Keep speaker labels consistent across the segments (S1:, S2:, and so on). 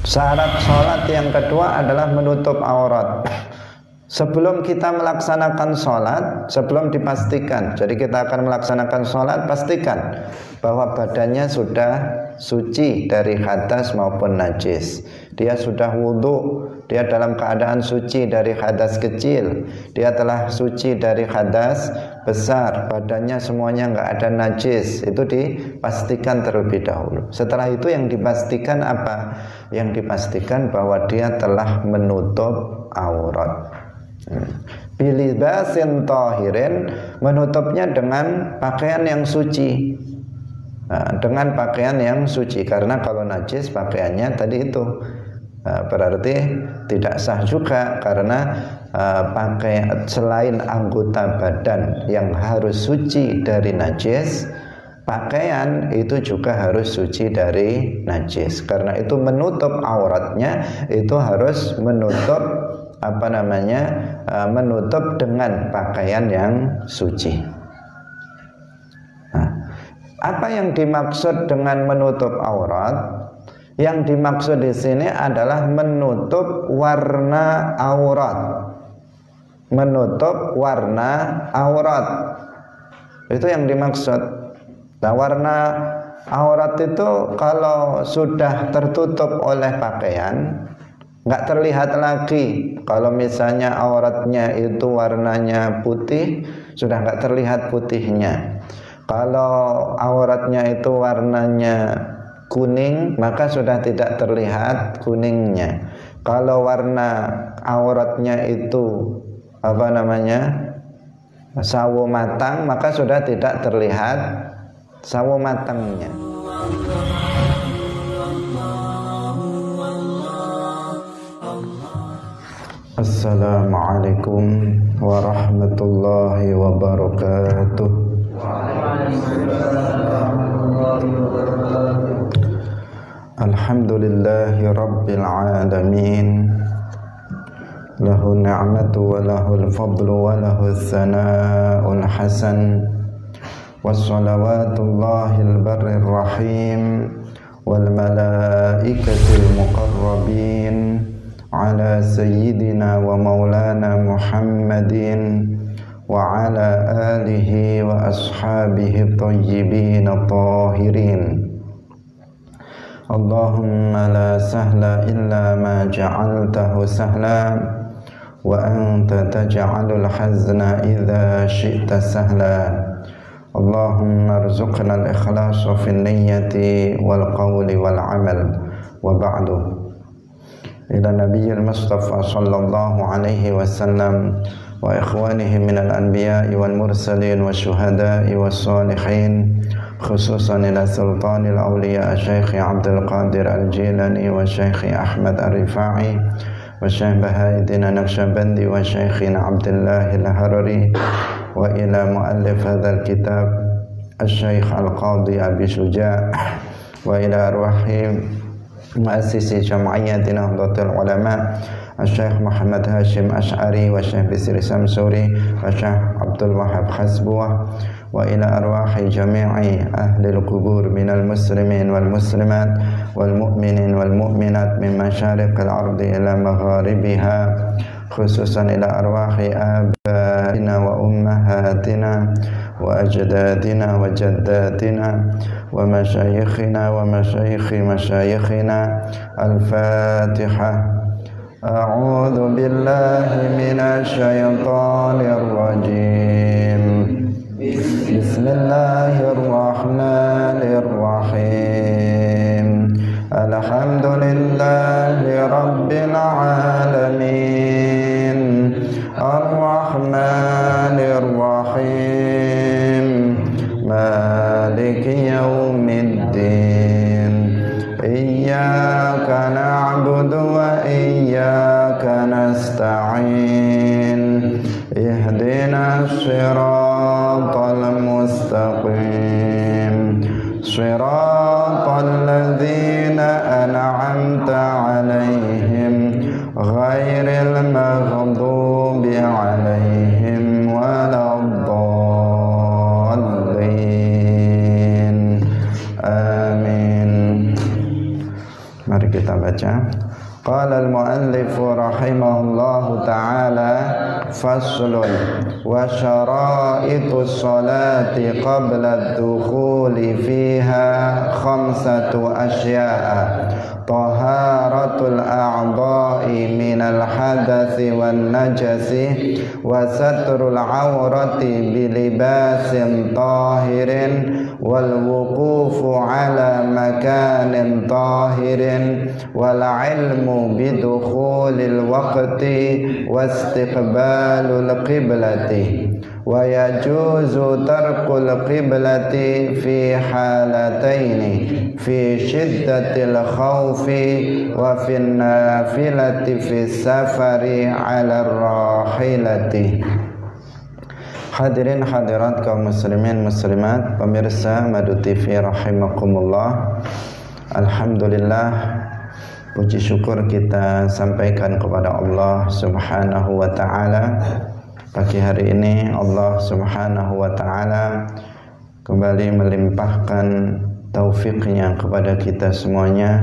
S1: Syarat sholat yang kedua adalah menutup aurat. Sebelum kita melaksanakan sholat, sebelum dipastikan, jadi kita akan melaksanakan sholat, pastikan bahwa badannya sudah suci dari hadas maupun najis. Dia sudah wudhu, dia dalam keadaan suci dari hadas kecil, dia telah suci dari hadas besar, badannya semuanya nggak ada najis. Itu dipastikan terlebih dahulu. Setelah itu yang dipastikan apa? Yang dipastikan bahwa dia telah menutup aurat. Bilibasin tahirin, menutupnya dengan pakaian yang suci. Dengan pakaian yang suci, karena kalau najis pakaiannya tadi itu berarti tidak sah juga, karena pakaian selain anggota badan yang harus suci dari najis, pakaian itu juga harus suci dari najis. Karena itu menutup auratnya itu harus menutup menutup dengan pakaian yang suci. Nah, apa yang dimaksud dengan menutup aurat? Yang dimaksud di sini adalah menutup warna aurat. Menutup warna aurat. Itu yang dimaksud. Nah, warna aurat itu kalau sudah tertutup oleh pakaian, nggak terlihat lagi. Kalau misalnya auratnya itu warnanya putih, sudah nggak terlihat putihnya. Kalau auratnya itu warnanya kuning, maka sudah tidak terlihat kuningnya. Kalau warna auratnya itu sawo matang, maka sudah tidak terlihat sawo matangnya. Assalamualaikum warahmatullahi wabarakatuh. Alhamdulillahi rabbil alamin. Lahu ni'matu wa lahul fadlu wa lahu tsana'ul hasan. Wassalawatullahil barrir rahim wal malaikatil muqarrabin ala sayyidina wa maulana Muhammadin wa ala alihi wa ashabihi tayyibin tahirin. Allahumma la sahla illa ma ja'altahu sahla wa anta taj'alul hazna idza syi'ta sahla. Allahumma arzuqna al-ikhlasa fil niyyati wal qawli wal amal. Wa ba'du. Ila Nabiyil Mustafa sallallahu alaihi wasallam wa ikhwanihi minal anbiya'i wal mursalin wa syuhada'i was salihin, khususan ila sultanil awliya Syekh Abdul Qadir Al-Jilani wa Syekh Ahmad Ar-Rifa'i wa Syekh Bahauddin Naqsyabandi wa Syekh Abdullah Al-Harari wa ila muallif hadzal kitab Syekh Al-Qadhi Abi Syuja' wa ila arwahi muassisi Jam'iyyati Nahdlatul Ulama Syekh Muhammad Hashim Asy'ari wa Syekh Bisri Samsuri wa Syekh Abdul Wahab Hasbuwah wa ila arwahi jami'i ahli al-qubur minal muslimin wal muslimat wal mu'minin wal mu'minat min masyariqil ardi ila magharibiha, khususan ila arwahi abaina wa ummahatina wa ajdadina wa jaddatina wa masyayikhina wa masyayikhi masyayikhina. Al-Fatihah. A'udzu billahi minasy syaithanir rajim. Bismillahirrahmanirrahim. Alhamdulillahi rabbil alamin. Ar-Rahmanir Rahim. Maliki yaumiddin. Iyyaka na'budu wa iyyaka nasta'in. Ihdinas siratal mustaqim. Siratal ladzina an'amta 'alaihim ghairil maghdubi 'alaihim waladdallin. Amin. Mari kita baca. Qala al-muallif rahimahullahu ta'ala faslun wa syara'itus salati qabla ad-dukhuli fiha khamsatu asya'a taharatul a'dha'i minal hadathi wan najasi wa satrul awrati bilibasin tahirin wal wuqufu ala makanin tahirin wal ilmu bidukhulil waqti wastiqbalul qiblati wa yajuzu tarkul qiblati fi halataini fi shiddatil khawfi wa fi nafilati fi safari ala rahilati. Hadirin hadirat kaum muslimin muslimat, pemirsa Madu TV rahimakumullah. Alhamdulillah, puji syukur kita sampaikan kepada Allah Subhanahu wa ta'ala. Pagi hari ini Allah Subhanahu wa ta'ala kembali melimpahkan taufiknya kepada kita semuanya,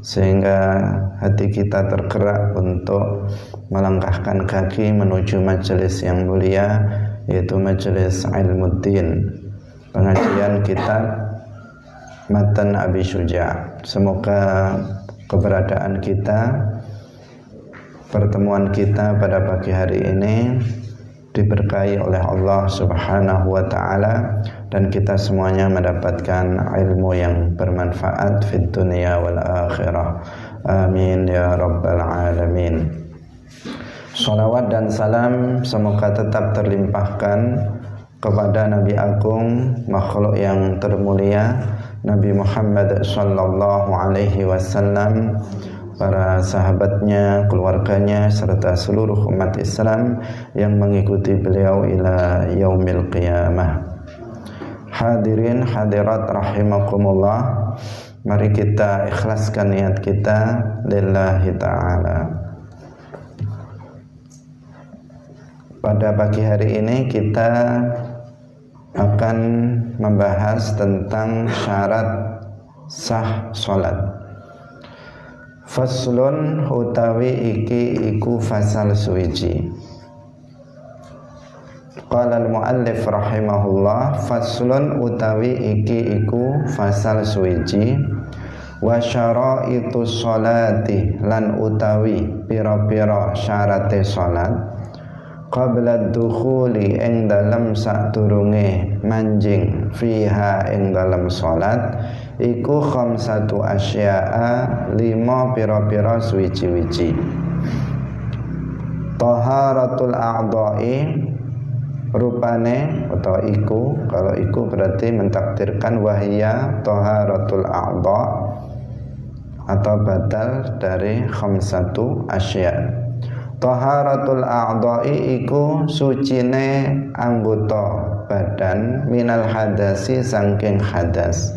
S1: sehingga hati kita tergerak untuk melangkahkan kaki menuju majelis yang mulia, yaitu majelis Ilmuddin, pengajian kitab Matan Abi Syuja'. Semoga keberadaan kita, pertemuan kita pada pagi hari ini diberkahi oleh Allah Subhanahu wa ta'ala, dan kita semuanya mendapatkan ilmu yang bermanfaat fid dunya wal akhirah. Amin ya rabbal alamin. Salawat dan salam semoga tetap terlimpahkan kepada Nabi Agung, makhluk yang termulia, Nabi Muhammad sallallahu alaihi wasallam, para sahabatnya, keluarganya, serta seluruh umat Islam yang mengikuti beliau ila yaumil qiyamah. Hadirin hadirat rahimakumullah, mari kita ikhlaskan niat kita lillahi ta'ala. Pada pagi hari ini kita akan membahas tentang syarat sah salat. Faslun utawi iki iku fasal suwiji. Qala al-muallif rahimahullah, faslun utawi iki iku fasal suwiji. Wa syara'itus sholati, lan utawi pira-pira syarate salat, qabla dukhuli ing dalem sadurunge manjing, fiha ing dalem salat, iku khamsatu asya'a, 5 pira-pira suwiji-wiji. Taharatul a'dha'i, rupane atau iku, kalau iku berarti mentakdirkan wahya taharatul a'dha' atau badal dari khamsatu asya'. Taharatul a'dha'i iku sucine anggota badan, minal hadasi sangking hadas,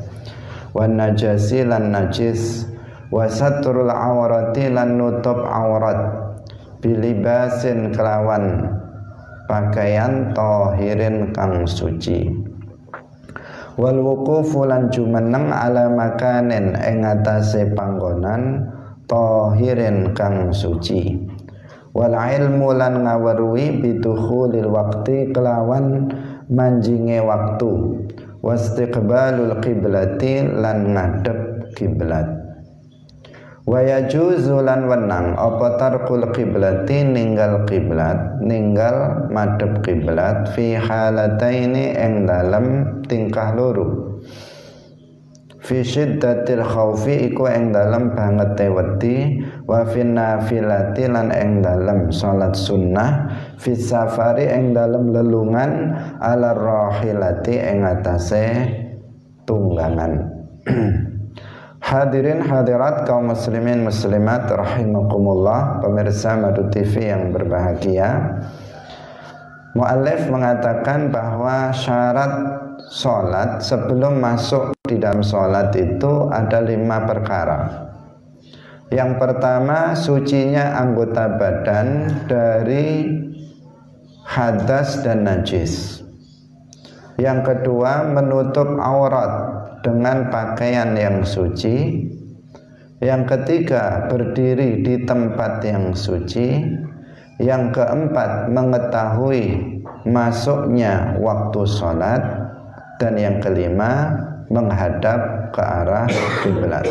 S1: wan najasi lan najis, wa satrul awrati lan nutup aurat, bilibasin kelawan pakaian tahirin kang suci, wal wuqufu lan jumeneng ala makanin ing atase panggonan tahirin kang suci, wal ilmu lan ngaweruhi bidukhulil waqti kelawan manjinge waktu, wastiqbalul qiblati lan ngadep kiblat, wa yajuzu lan wenang apa tarkul qiblati ninggal kiblat, ninggal madhep kiblat, fi halataini ing dalem tingkah loro. Fi syiddatil khaufi iku ing dalem bangete wedi, wa fin nafilati lan ing dalem salat sunnah, fi safari ing dalem lelungan, ala rahilati ing atase tunggangan. Hadirin hadirat kaum muslimin muslimat rahimakumullah, pemirsa Madu TV yang berbahagia. Muallif mengatakan bahwa syarat salat sebelum masuk di dalam salat itu ada 5 perkara. Yang pertama, sucinya anggota badan dari hadas dan najis. Yang kedua, menutup aurat dengan pakaian yang suci. Yang ketiga, berdiri di tempat yang suci. Yang keempat, mengetahui masuknya waktu sholat. Dan yang kelima, menghadap ke arah kiblat.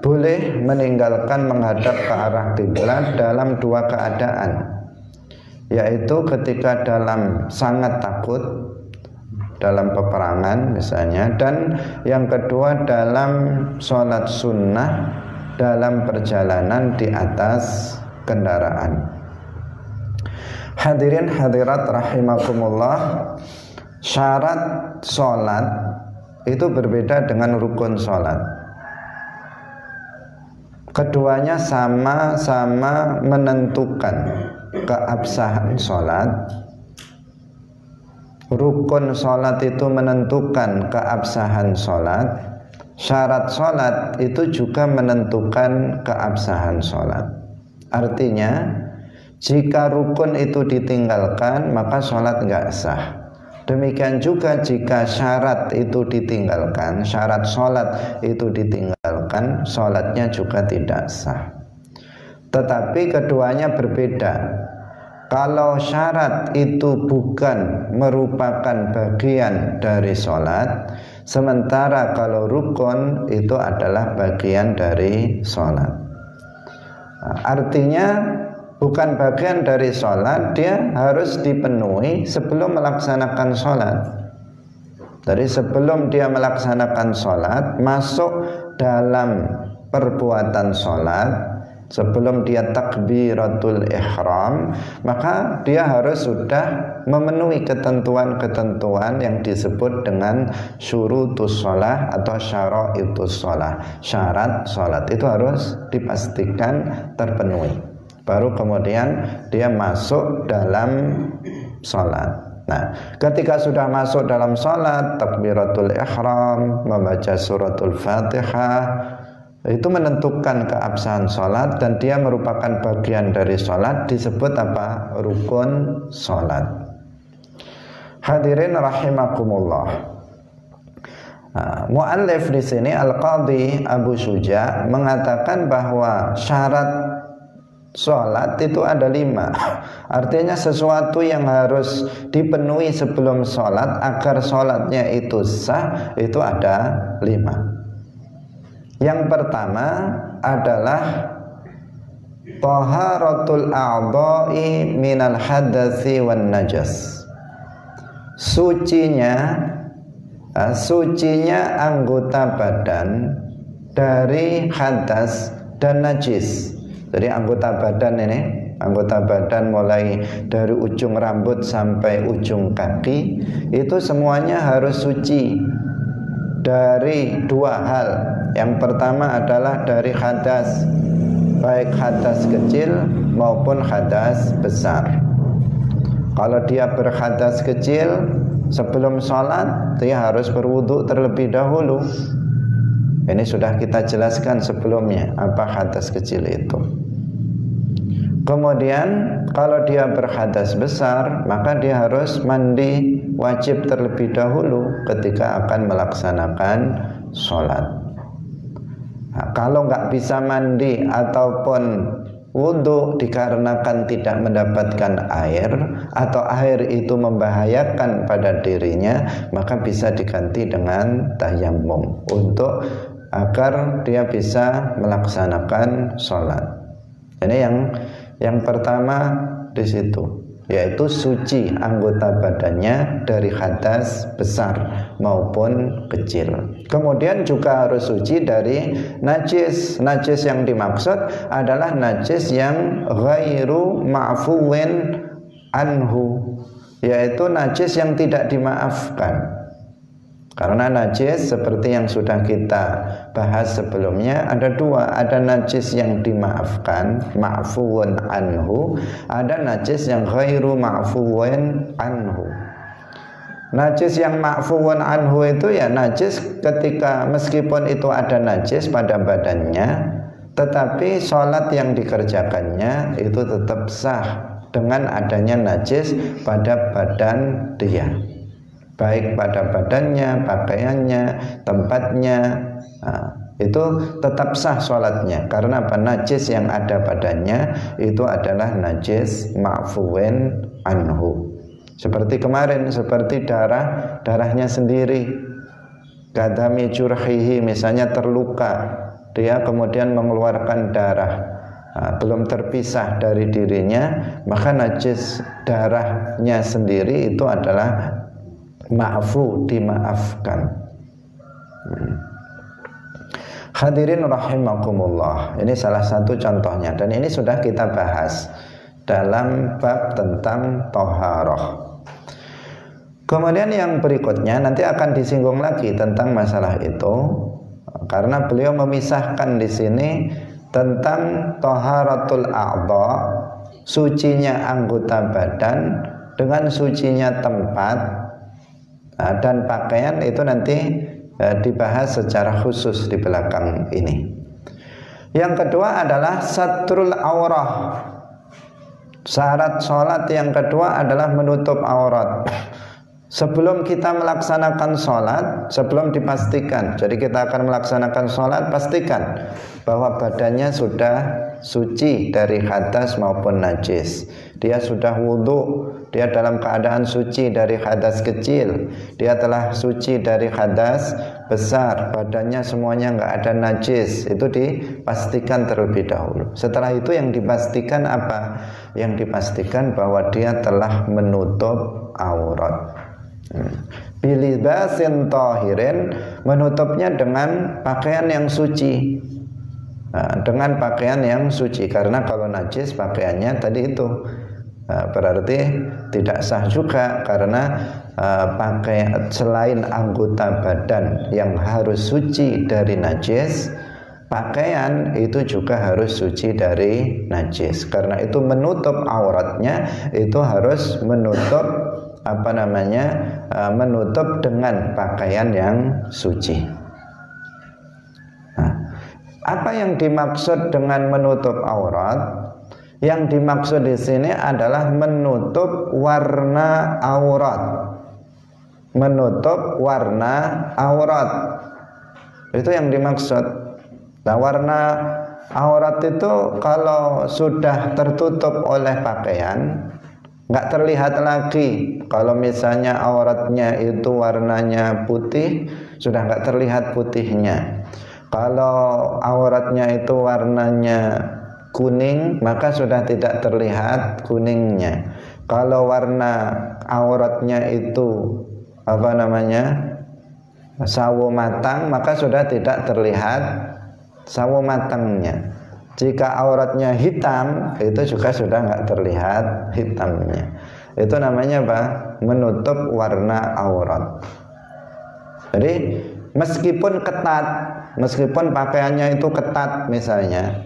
S1: Boleh meninggalkan menghadap ke arah kiblat dalam dua keadaan, yaitu ketika dalam sangat takut, dalam peperangan misalnya, dan yang kedua dalam sholat sunnah dalam perjalanan di atas kendaraan. Hadirin hadirat rahimakumullah, syarat sholat itu berbeda dengan rukun sholat. Keduanya sama-sama menentukan keabsahan sholat. Rukun sholat itu menentukan keabsahan sholat. Syarat sholat itu juga menentukan keabsahan sholat. Artinya, jika rukun itu ditinggalkan, maka sholat nggak sah. Demikian juga jika syarat itu ditinggalkan, syarat sholat itu ditinggalkan, sholatnya juga tidak sah. Tetapi keduanya berbeda. Kalau syarat itu bukan merupakan bagian dari sholat, sementara kalau rukun itu adalah bagian dari sholat. Artinya bukan bagian dari sholat, dia harus dipenuhi sebelum melaksanakan sholat. Jadi sebelum dia melaksanakan sholat, masuk dalam perbuatan sholat, sebelum dia takbiratul ihram, maka dia harus sudah memenuhi ketentuan-ketentuan yang disebut dengan syurutus sholat atau syaraitus sholat. Syarat sholat itu harus dipastikan terpenuhi, baru kemudian dia masuk dalam sholat. Nah, ketika sudah masuk dalam sholat, takbiratul ihram, membaca suratul Fatihah, itu menentukan keabsahan sholat dan dia merupakan bagian dari sholat, disebut apa? Rukun sholat. Hadirin rahimakumullah. Mu'allif di sini Al-Qadhi Abu Syuja mengatakan bahwa syarat sholat itu ada 5. Artinya sesuatu yang harus dipenuhi sebelum sholat agar sholatnya itu sah, itu ada 5. Yang pertama adalah taharatul a'dha'i minal hadatsi wan najas. Sucinya anggota badan dari hadas dan najis. Jadi anggota badan ini, anggota badan mulai dari ujung rambut sampai ujung kaki, itu semuanya harus suci dari 2 hal. Yang pertama adalah dari hadas, baik hadas kecil maupun hadas besar. Kalau dia berhadas kecil, sebelum sholat dia harus berwudu terlebih dahulu. Ini sudah kita jelaskan sebelumnya apa hadas kecil itu. Kemudian kalau dia berhadas besar, maka dia harus mandi wajib terlebih dahulu ketika akan melaksanakan sholat. Nah, kalau nggak bisa mandi ataupun wudu dikarenakan tidak mendapatkan air atau air itu membahayakan pada dirinya, maka bisa diganti dengan tayammum untuk agar dia bisa melaksanakan sholat. Ini yang pertama di situ, yaitu suci anggota badannya dari hadas besar maupun kecil. Kemudian juga harus suci dari najis. Najis yang dimaksud adalah najis yang ghairu ma'fuwin anhu, yaitu najis yang tidak dimaafkan. Karena najis seperti yang sudah kita bahas sebelumnya ada 2, ada najis yang dimaafkan, ma'fuun anhu, ada najis yang ghairu ma'fuun anhu. Najis yang ma'fuun anhu itu ya najis ketika meskipun itu ada najis pada badannya, tetapi sholat yang dikerjakannya itu tetap sah dengan adanya najis pada badan dia, baik pada badannya, pakaiannya, tempatnya. Nah, itu tetap sah sholatnya. Karena apa? Najis yang ada padanya itu adalah najis ma'fuwin anhu. Seperti kemarin, seperti darahnya sendiri. Kadami jurhihi, misalnya terluka, dia kemudian mengeluarkan darah, belum terpisah dari dirinya, maka najis darahnya sendiri itu adalah ma'fu, dimaafkan. Hadirin rahimakumullah, ini salah satu contohnya, dan ini sudah kita bahas dalam bab tentang toharoh. Kemudian yang berikutnya nanti akan disinggung lagi tentang masalah itu, karena beliau memisahkan di sini tentang toharatul a'dha, sucinya anggota badan dengan sucinya tempat dan pakaian. Itu nanti dibahas secara khusus di belakang ini. Yang kedua adalah satrul aurah. Syarat sholat yang kedua adalah menutup aurat. Sebelum kita melaksanakan sholat, sebelum dipastikan, jadi kita akan melaksanakan sholat, pastikan bahwa badannya sudah suci dari hadas maupun najis. Dia sudah wudhu, dia dalam keadaan suci dari hadas kecil, dia telah suci dari hadas besar, badannya semuanya nggak ada najis. Itu dipastikan terlebih dahulu. Setelah itu yang dipastikan apa? Yang dipastikan bahwa dia telah menutup aurat. Bilibasin tahirin, menutupnya dengan pakaian yang suci. Dengan pakaian yang suci, karena kalau najis pakaiannya tadi itu berarti tidak sah juga, karena pakaian selain anggota badan yang harus suci dari najis, pakaian itu juga harus suci dari najis. Karena itu menutup auratnya itu harus menutup menutup dengan pakaian yang suci. Nah, apa yang dimaksud dengan menutup aurat? Yang dimaksud di sini adalah menutup warna aurat. Menutup warna aurat. Itu yang dimaksud. Nah, warna aurat itu kalau sudah tertutup oleh pakaian, nggak terlihat lagi. Kalau misalnya auratnya itu warnanya putih, sudah nggak terlihat putihnya. Kalau auratnya itu warnanya kuning, maka sudah tidak terlihat kuningnya. Kalau warna auratnya itu sawo matang, maka sudah tidak terlihat sawo matangnya. Jika auratnya hitam, itu juga sudah nggak terlihat hitamnya. Itu namanya apa? Menutup warna aurat. Jadi meskipun ketat, meskipun pakaiannya itu ketat misalnya,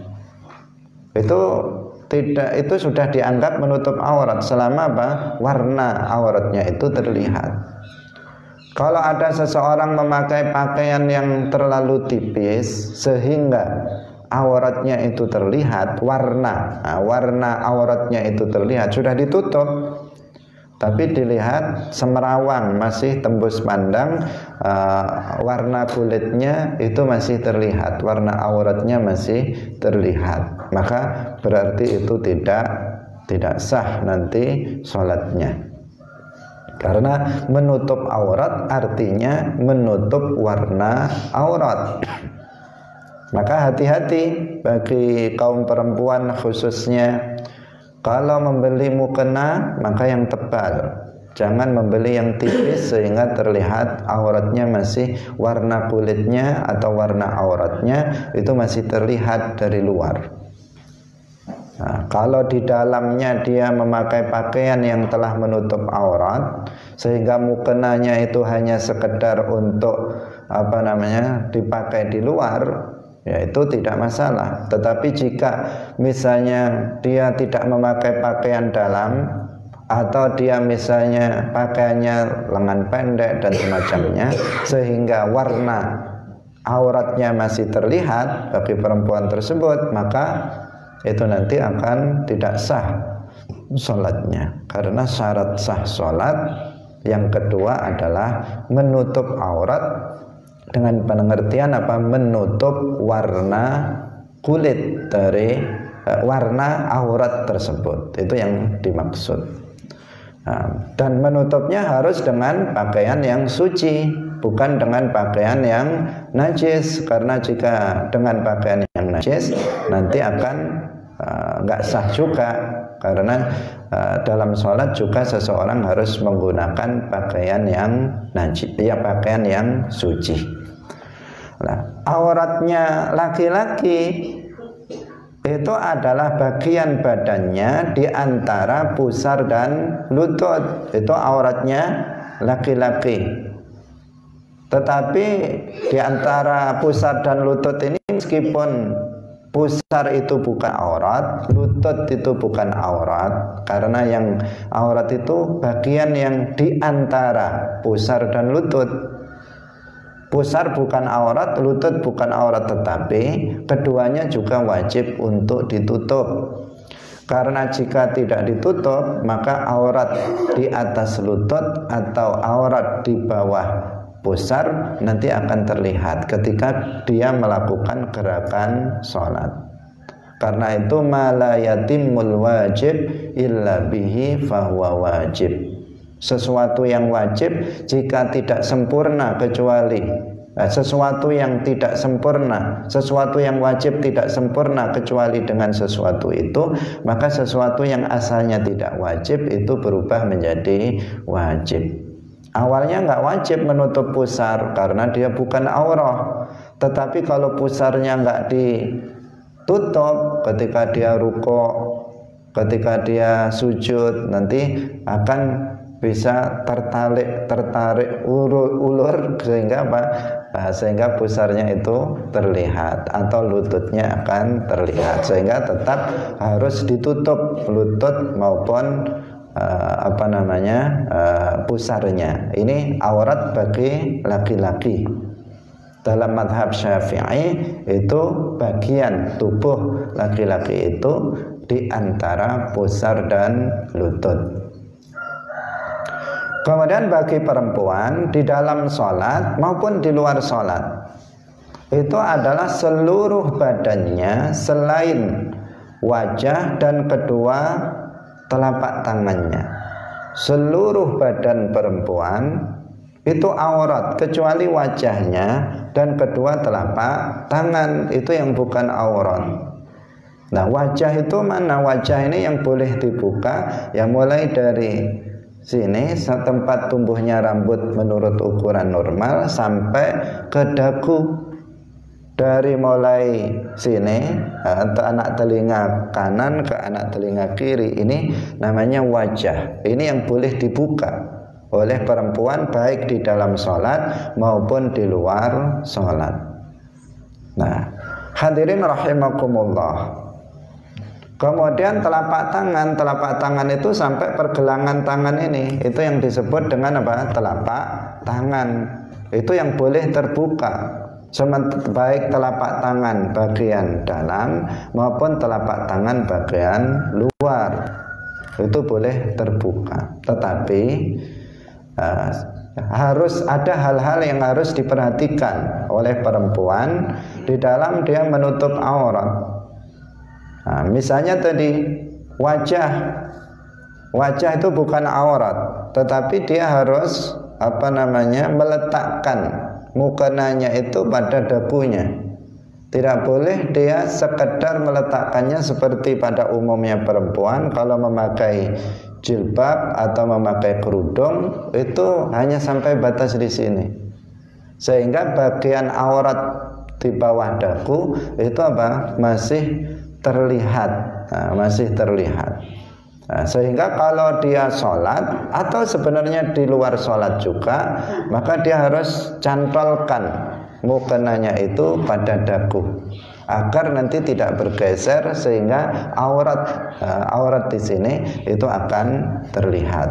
S1: itu sudah dianggap menutup aurat selama apa? Warna auratnya itu terlihat. Kalau ada seseorang memakai pakaian yang terlalu tipis sehingga auratnya itu terlihat, warna auratnya itu terlihat, sudah ditutup, tapi dilihat semerawang, masih tembus pandang, warna kulitnya itu masih terlihat, warna auratnya masih terlihat, maka berarti itu tidak sah nanti sholatnya. Karena menutup aurat artinya menutup warna aurat. Maka hati-hati bagi kaum perempuan khususnya, kalau membeli mukena maka yang tebal, jangan membeli yang tipis sehingga terlihat auratnya masih, warna kulitnya atau warna auratnya itu masih terlihat dari luar. Nah, kalau di dalamnya dia memakai pakaian yang telah menutup aurat sehingga mukenanya itu hanya sekedar untuk dipakai di luar, ya itu tidak masalah. Tetapi jika misalnya dia tidak memakai pakaian dalam, atau dia misalnya pakaiannya lengan pendek dan semacamnya, sehingga warna auratnya masih terlihat bagi perempuan tersebut, maka itu nanti akan tidak sah sholatnya. Karena syarat sah sholat yang kedua adalah menutup aurat Dengan pengertian apa? Menutup warna kulit dari warna aurat tersebut. Itu yang dimaksud. Dan menutupnya harus dengan pakaian yang suci, bukan dengan pakaian yang najis. Karena jika dengan pakaian yang najis nanti akan nggak sah juga. Karena dalam sholat juga seseorang harus menggunakan pakaian yang najis, ya pakaian yang suci. Nah, auratnya laki-laki itu adalah bagian badannya di antara pusar dan lutut. Itu auratnya laki-laki. Tetapi di antara pusar dan lutut ini, meskipun pusar itu bukan aurat, lutut itu bukan aurat, karena yang aurat itu bagian yang di antara pusar dan lutut. Pusar bukan aurat, lutut bukan aurat, tetapi keduanya juga wajib untuk ditutup. Karena jika tidak ditutup, maka aurat di atas lutut atau aurat di bawah pusar nanti akan terlihat ketika dia melakukan gerakan sholat. Karena itu ma la yatimul wajib illa bihi fahuwa wajib. Sesuatu yang wajib jika tidak sempurna kecuali sesuatu yang tidak sempurna, sesuatu yang wajib tidak sempurna kecuali dengan sesuatu itu, maka sesuatu yang asalnya tidak wajib itu berubah menjadi wajib. Awalnya nggak wajib menutup pusar karena dia bukan aurah, tetapi kalau pusarnya nggak ditutup ketika dia rukuk, ketika dia sujud, nanti akan bisa tertarik ulur sehingga apa? Sehingga pusarnya itu terlihat atau lututnya akan terlihat, sehingga tetap harus ditutup lutut maupun pusarnya. Ini aurat bagi laki-laki. Dalam mazhab Syafi'i itu bagian tubuh laki-laki itu di antara pusar dan lutut. Kemudian bagi perempuan di dalam sholat maupun di luar sholat itu adalah seluruh badannya selain wajah dan kedua telapak tangannya. Seluruh badan perempuan itu aurat kecuali wajahnya dan kedua telapak tangan, itu yang bukan aurat. Nah, wajah itu mana? Wajah ini yang boleh dibuka ya mulai dari sini tempat tumbuhnya rambut menurut ukuran normal sampai ke dagu. Dari mulai sini anak telinga kanan ke anak telinga kiri, ini namanya wajah. Ini yang boleh dibuka oleh perempuan baik di dalam sholat maupun di luar sholat. Nah, hadirin rahimakumullah. Kemudian telapak tangan itu sampai pergelangan tangan ini, itu yang disebut dengan apa? Telapak tangan. Itu yang boleh terbuka. Baik telapak tangan bagian dalam maupun telapak tangan bagian luar itu boleh terbuka. Tetapi harus ada hal-hal yang harus diperhatikan oleh perempuan di dalam dia menutup aurat. Nah, misalnya tadi wajah itu bukan aurat, tetapi dia harus meletakkan mukenanya itu pada dagunya. Tidak boleh dia sekedar meletakkannya seperti pada umumnya perempuan kalau memakai jilbab atau memakai kerudung, itu hanya sampai batas di sini. Sehingga bagian aurat di bawah dagu itu masih terlihat. Masih terlihat. Nah, sehingga kalau dia sholat atau sebenarnya di luar sholat juga, maka dia harus cantolkan mukenanya itu pada dagu agar nanti tidak bergeser sehingga aurat di sini itu akan terlihat.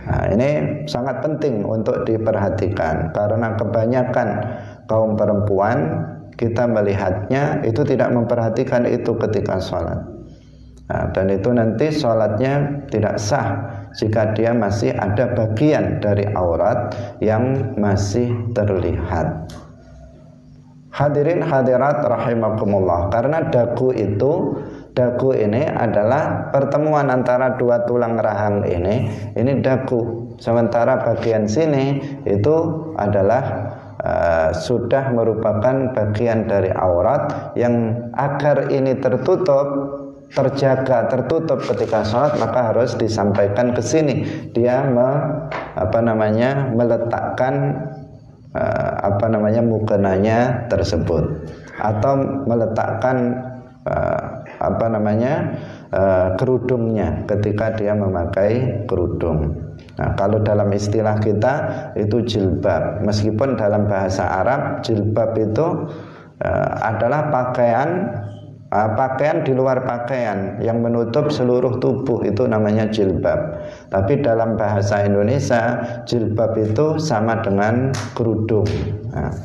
S1: Nah, ini sangat penting untuk diperhatikan karena kebanyakan kaum perempuan kita melihatnya itu tidak memperhatikan itu ketika sholat. Nah, dan itu nanti sholatnya tidak sah jika dia masih ada bagian dari aurat yang masih terlihat. Hadirin hadirat rahimakumullah, karena dagu ini adalah pertemuan antara dua tulang rahang ini dagu. Sementara bagian sini itu adalah sudah merupakan bagian dari aurat yang agar ini terjaga, tertutup ketika sholat, maka harus disampaikan ke sini. Dia meletakkan mukenanya tersebut, atau meletakkan kerudungnya ketika dia memakai kerudung. Nah, kalau dalam istilah kita itu jilbab. Meskipun dalam bahasa Arab jilbab itu adalah pakaian di luar pakaian yang menutup seluruh tubuh, itu namanya jilbab. Tapi dalam bahasa Indonesia jilbab itu sama dengan kerudung. Nah,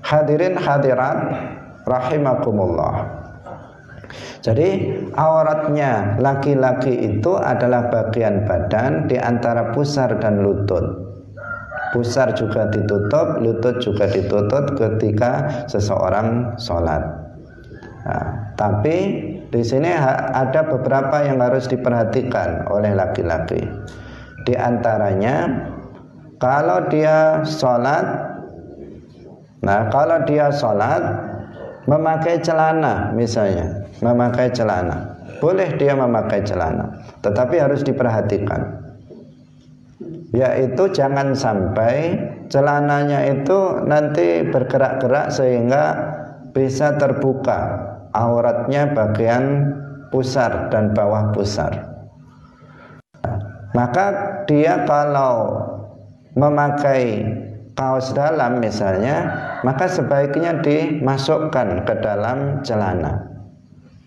S1: hadirin hadirat rahimakumullah. Jadi auratnya laki-laki itu adalah bagian badan di antara pusar dan lutut. Pusar juga ditutup, lutut juga ditutup ketika seseorang sholat. Nah, tapi di sini ada beberapa yang harus diperhatikan oleh laki-laki. Di antaranya kalau dia sholat memakai celana, misalnya memakai celana, boleh dia memakai celana, tetapi harus diperhatikan, yaitu jangan sampai celananya itu nanti bergerak-gerak sehingga bisa terbuka auratnya bagian pusar dan bawah pusar. Maka dia kalau memakai kaos dalam misalnya, maka sebaiknya dimasukkan ke dalam celana.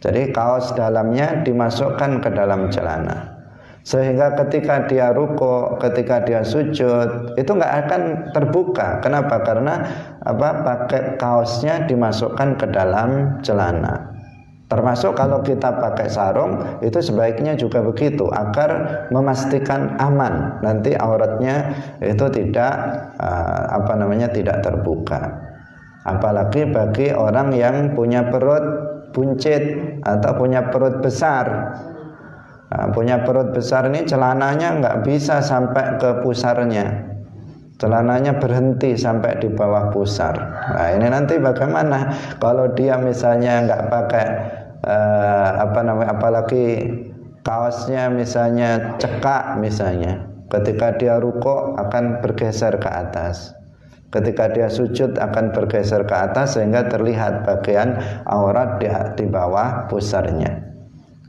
S1: Jadi kaos dalamnya dimasukkan ke dalam celana, sehingga ketika dia ruku, ketika dia sujud, itu nggak akan terbuka. Kenapa? Karena pakai kaosnya dimasukkan ke dalam celana. Termasuk kalau kita pakai sarung, itu sebaiknya juga begitu, agar memastikan aman, nanti auratnya itu tidak tidak terbuka. Apalagi bagi orang yang punya perut buncit atau punya perut besar. Nah, punya perut besar ini celananya nggak bisa sampai ke pusarnya, celananya berhenti sampai di bawah pusar. Nah, ini nanti bagaimana kalau dia misalnya nggak pakai apalagi kaosnya misalnya cekak, misalnya ketika dia rukuk akan bergeser ke atas, ketika dia sujud akan bergeser ke atas sehingga terlihat bagian aurat di bawah pusarnya.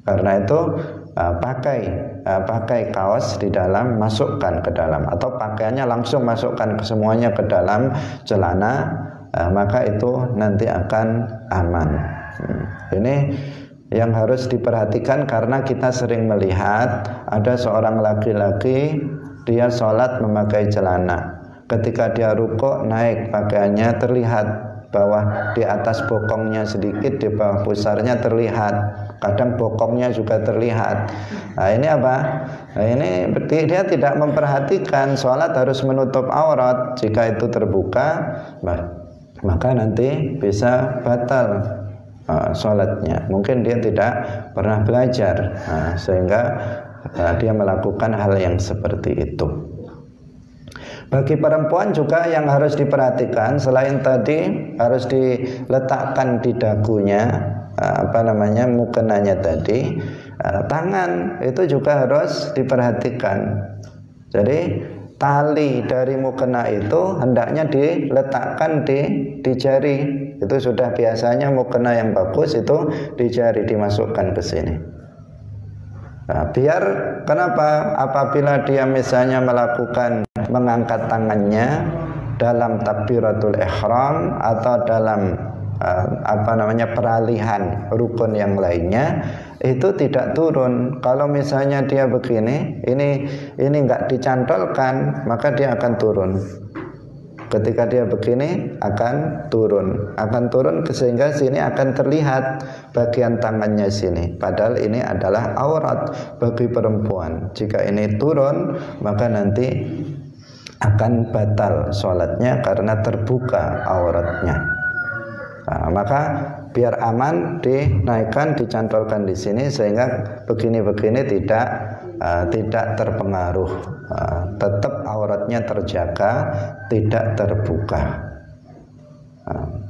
S1: Karena itu pakai kaos di dalam, masukkan ke dalam, atau pakaiannya langsung masukkan semuanya ke dalam celana, maka itu nanti akan aman. Ini yang harus diperhatikan, karena kita sering melihat ada seorang laki-laki dia sholat memakai celana. Ketika dia rukuk naik pakaiannya terlihat bawah, di atas bokongnya sedikit, di bawah pusarnya terlihat, kadang bokongnya juga terlihat. Nah, ini apa? Nah, ini dia tidak memperhatikan sholat harus menutup aurat. Jika itu terbuka, maka nanti bisa batal sholatnya. Mungkin dia tidak pernah belajar, sehingga dia melakukan hal yang seperti itu. Bagi perempuan juga yang harus diperhatikan, selain tadi harus diletakkan di dagunya mukenanya tadi, tangan itu juga harus diperhatikan. Jadi tali dari mukena itu hendaknya diletakkan di jari. Itu sudah biasanya mukena yang bagus itu di jari, dimasukkan ke sini. Nah, biar kenapa? Apabila dia misalnya mengangkat tangannya dalam takbiratul ihram atau dalam peralihan rukun yang lainnya, itu tidak turun. Kalau misalnya dia begini, ini enggak dicantolkan, maka dia akan turun. ketika dia begini akan turun sehingga sini akan terlihat bagian tangannya sini, padahal ini adalah aurat bagi perempuan. Jika ini turun maka nanti akan batal sholatnya karena terbuka auratnya. Maka biar aman dinaikkan, dicantolkan di sini sehingga begini-begini tidak terpengaruh, tetap auratnya terjaga, tidak terbuka.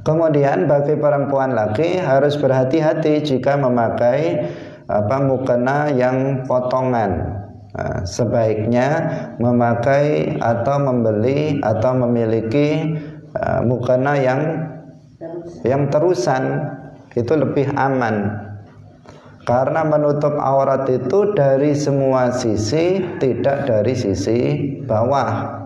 S1: Kemudian bagi perempuan lagi harus berhati-hati jika memakai mukena yang potongan. Sebaiknya memakai atau membeli atau memiliki mukena yang terusan, itu lebih aman. Karena menutup aurat itu dari semua sisi, tidak dari sisi bawah.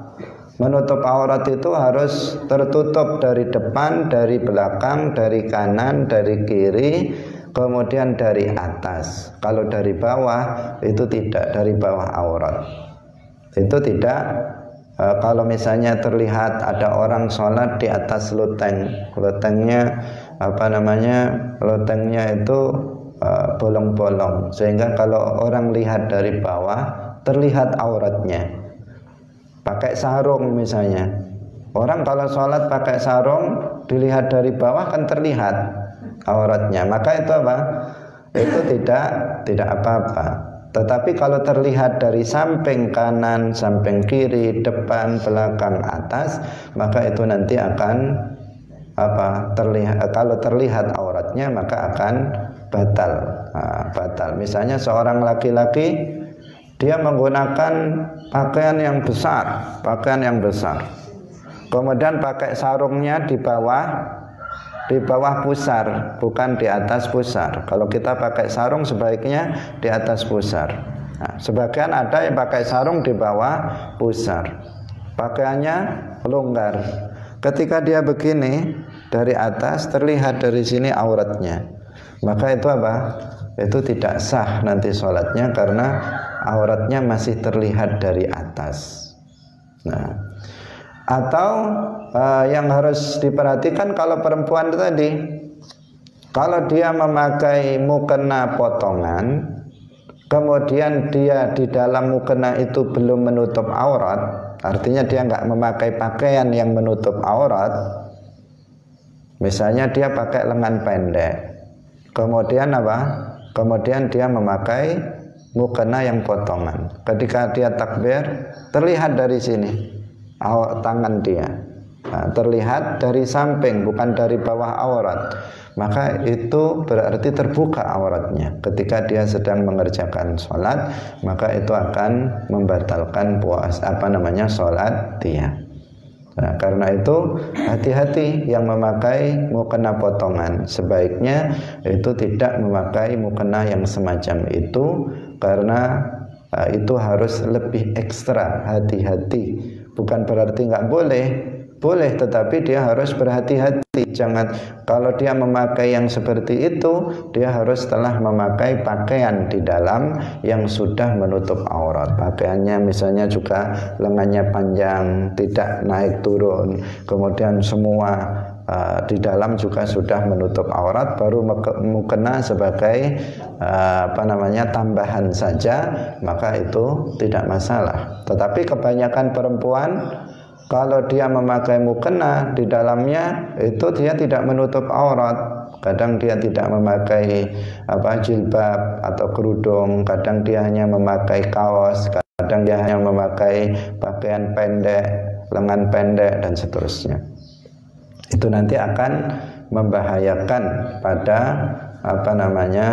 S1: Menutup aurat itu harus tertutup dari depan, dari belakang, dari kanan, dari kiri, kemudian dari atas. Kalau dari bawah itu tidak, dari bawah aurat itu tidak. Kalau misalnya terlihat ada orang sholat di atas lotengnya itu bolong-bolong, sehingga kalau orang lihat dari bawah terlihat auratnya. Pakai sarung misalnya, orang kalau sholat pakai sarung dilihat dari bawah kan terlihat auratnya, maka itu apa? Itu tidak apa-apa. Tetapi kalau terlihat dari samping kanan, samping kiri, depan, belakang, atas, maka itu nanti akan terlihat. Kalau terlihat auratnya maka akan batal. Batal. Misalnya seorang laki-laki dia menggunakan pakaian yang besar, kemudian pakai sarungnya di bawah pusar, bukan di atas pusar. Kalau kita pakai sarung sebaiknya di atas pusar. Sebagian ada yang pakai sarung di bawah pusar, pakaiannya longgar. Ketika dia begini dari atas terlihat dari sini auratnya, maka itu apa? Itu tidak sah nanti sholatnya karena auratnya masih terlihat dari atas. Atau yang harus diperhatikan kalau perempuan tadi, kalau dia memakai mukena potongan, kemudian dia di dalam mukena itu belum menutup aurat, artinya dia nggak memakai pakaian yang menutup aurat. Misalnya dia pakai lengan pendek, kemudian kemudian dia memakai mukena yang potongan. Ketika dia takbir terlihat dari sini tangan dia, terlihat dari samping, bukan dari bawah aurat, maka itu berarti terbuka auratnya. Ketika dia sedang mengerjakan sholat, maka itu akan membatalkan sholat dia. Karena itu hati-hati yang memakai mukena potongan. Sebaiknya itu tidak memakai mukena yang semacam itu, karena itu harus lebih ekstra hati-hati. Bukan berarti nggak boleh, tetapi dia harus berhati-hati. Jangan, kalau dia memakai yang seperti itu, dia harus telah memakai pakaian di dalam yang sudah menutup aurat. Pakaiannya misalnya juga lengannya panjang, tidak naik turun, kemudian semua di dalam juga sudah menutup aurat, baru mukena sebagai tambahan saja, maka itu tidak masalah. Tetapi kebanyakan perempuan kalau dia memakai mukena di dalamnya itu dia tidak menutup aurat. Kadang dia tidak memakai jilbab atau kerudung, kadang dia hanya memakai kaos, kadang dia hanya memakai pakaian pendek, lengan pendek dan seterusnya. Itu nanti akan membahayakan pada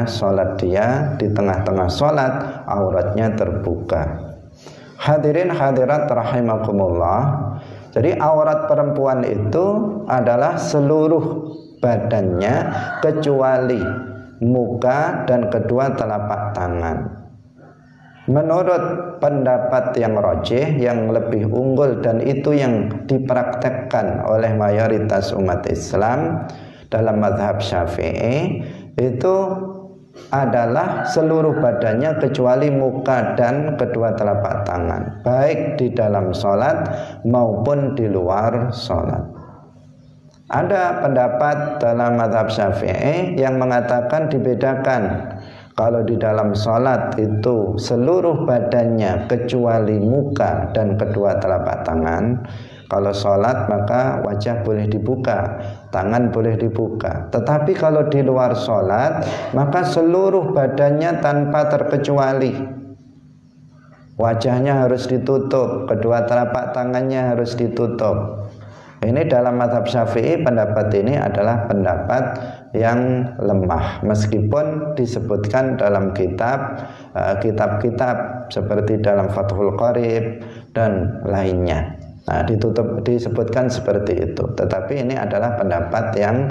S1: sholat dia. Di tengah-tengah sholat auratnya terbuka. Hadirin hadirat rahimakumullah. Jadi aurat perempuan itu adalah seluruh badannya kecuali muka dan kedua telapak tangan. Menurut pendapat yang rajih, yang lebih unggul, dan itu yang dipraktekkan oleh mayoritas umat Islam dalam mazhab Syafi'i, itu adalah seluruh badannya kecuali muka dan kedua telapak tangan, baik di dalam sholat maupun di luar sholat. Ada pendapat dalam mazhab Syafi'i yang mengatakan dibedakan. Kalau di dalam sholat itu seluruh badannya kecuali muka dan kedua telapak tangan. Kalau sholat maka wajah boleh dibuka, tangan boleh dibuka. Tetapi kalau di luar sholat maka seluruh badannya tanpa terkecuali. Wajahnya harus ditutup, kedua telapak tangannya harus ditutup. Ini dalam mazhab Syafi'i, pendapat ini adalah pendapat yang lemah, meskipun disebutkan dalam kitab-kitab seperti dalam Fathul Qorib dan lainnya. Nah, disebutkan seperti itu. Tetapi ini adalah pendapat yang